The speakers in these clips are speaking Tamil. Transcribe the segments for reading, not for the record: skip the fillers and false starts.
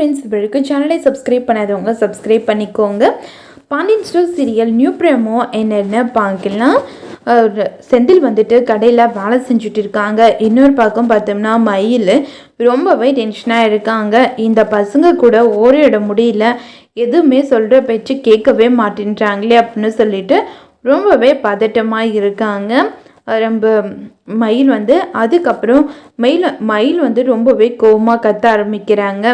ஃப்ரெண்ட்ஸ், வரைக்கும் சேனலை சப்ஸ்கிரைப் பண்ணாதவங்க சப்ஸ்கிரைப் பண்ணிக்கோங்க. Pandian store serial new promo என்னென்ன பார்க்கலாம். செந்தில் வந்துட்டு கடையில் வேலை செஞ்சுட்டு இருக்காங்க. இன்னொரு பக்கம் பார்த்தோம்னா மயில் ரொம்பவே டென்ஷனாக இருக்காங்க. இந்த பசங்க கூட ஓரிட முடியல, எதுவுமே சொல்கிற பேச்சு கேட்கவே மாட்டேன்றாங்களே அப்படின்னு சொல்லிட்டு ரொம்பவே பதட்டமாக இருக்காங்க. ரொம்ப மயில் வந்து அதுக்கப்புறம் மயில் வந்து ரொம்பவே கோவமாக கத்த ஆரம்பிக்கிறாங்க.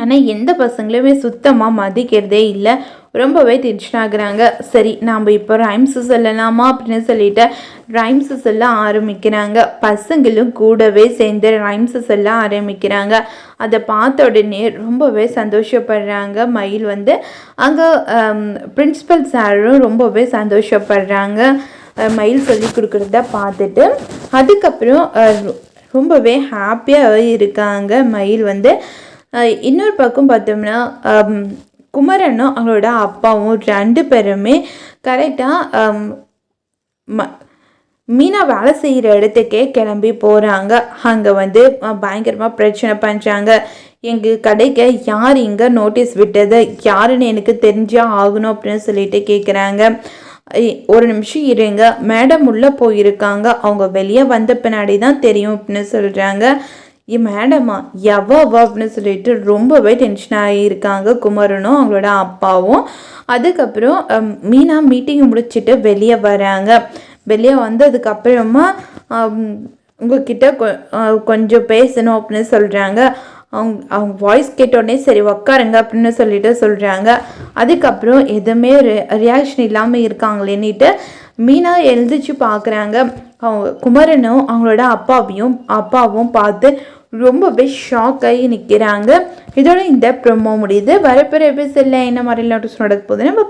ஆனால் எந்த பசங்களுமே சுத்தமாக மதிக்கிறதே இல்லை, ரொம்பவே டென்ஷன் ஆகுறாங்க. சரி, நாம் இப்போ ரைம்ஸு சொல்லலாமா அப்படின்னு சொல்லிட்டு ரைம்ஸு சொல்ல ஆரம்பிக்கிறாங்க. பசங்களும் கூடவே சேர்ந்து ரைம்ஸு சொல்ல ஆரம்பிக்கிறாங்க. அதை பார்த்த உடனே ரொம்பவே சந்தோஷப்படுறாங்க. மயில் வந்து அங்கே பிரின்ஸிபல் சாரும் ரொம்பவே சந்தோஷப்படுறாங்க மயில் சொல்லி கொடுக்குறத பார்த்துட்டு. அதுக்கப்புறம் ரொம்பவே ஹாப்பியாக இருக்காங்க மயில் வந்து. இன்னொரு பக்கம் பார்த்தோம்னா குமரனும் அவங்களோட அப்பாவும் 2 பேருமே கரெக்டாக மீனா வேலை செய்கிற இடத்துக்கே கிளம்பி போகிறாங்க. அங்கே வந்து பயங்கரமாக பிரச்சனை பண்ணுறாங்க. எங்கள் கடைக்கு யார் இங்கே நோட்டீஸ் விட்டது, யாருன்னு எனக்கு தெரிஞ்சா ஆகணும் அப்படின்னு சொல்லிட்டு கேட்குறாங்க. ஒரு நிமிஷம் இருங்க, மேடம் உள்ளே போயிருக்காங்க, அவங்க வெளியே வந்த பின்னாடி தான் தெரியும் அப்படின்னு சொல்கிறாங்க. மேடமா எவ்வளோ அப்படின்னு சொல்லிட்டு ரொம்பவே டென்ஷன் ஆகியிருக்காங்க குமரனும் அவங்களோட அப்பாவும். அதுக்கப்புறம் மீனா மீட்டிங் முடிச்சுட்டு வெளியே வராங்க. வெளியே வந்ததுக்கப்புறமா உங்ககிட்ட கொஞ்சம் பேசணும் அப்படின்னு சொல்கிறாங்க. அவங்க வாய்ஸ் கேட்டோடனே சரி உக்காருங்க அப்படின்னு சொல்லிட்டு சொல்கிறாங்க. அதுக்கப்புறம் எதுவுமே ரியாக்ஷன் இல்லாமல் இருக்காங்களேன்னுட்டு மீனா எழுந்திரிச்சு பார்க்குறாங்க. அவங்க குமரனும் அவங்களோட அப்பாவும் பார்த்து ரொம்பவே ஷாக் ஆகி நிற்கிறாங்க. இதோட இந்த ப்ரோமோ முடியுது. வரப்போகிற எபிசோடில் என்ன மாதிரி நடக்க போகுது நம்ம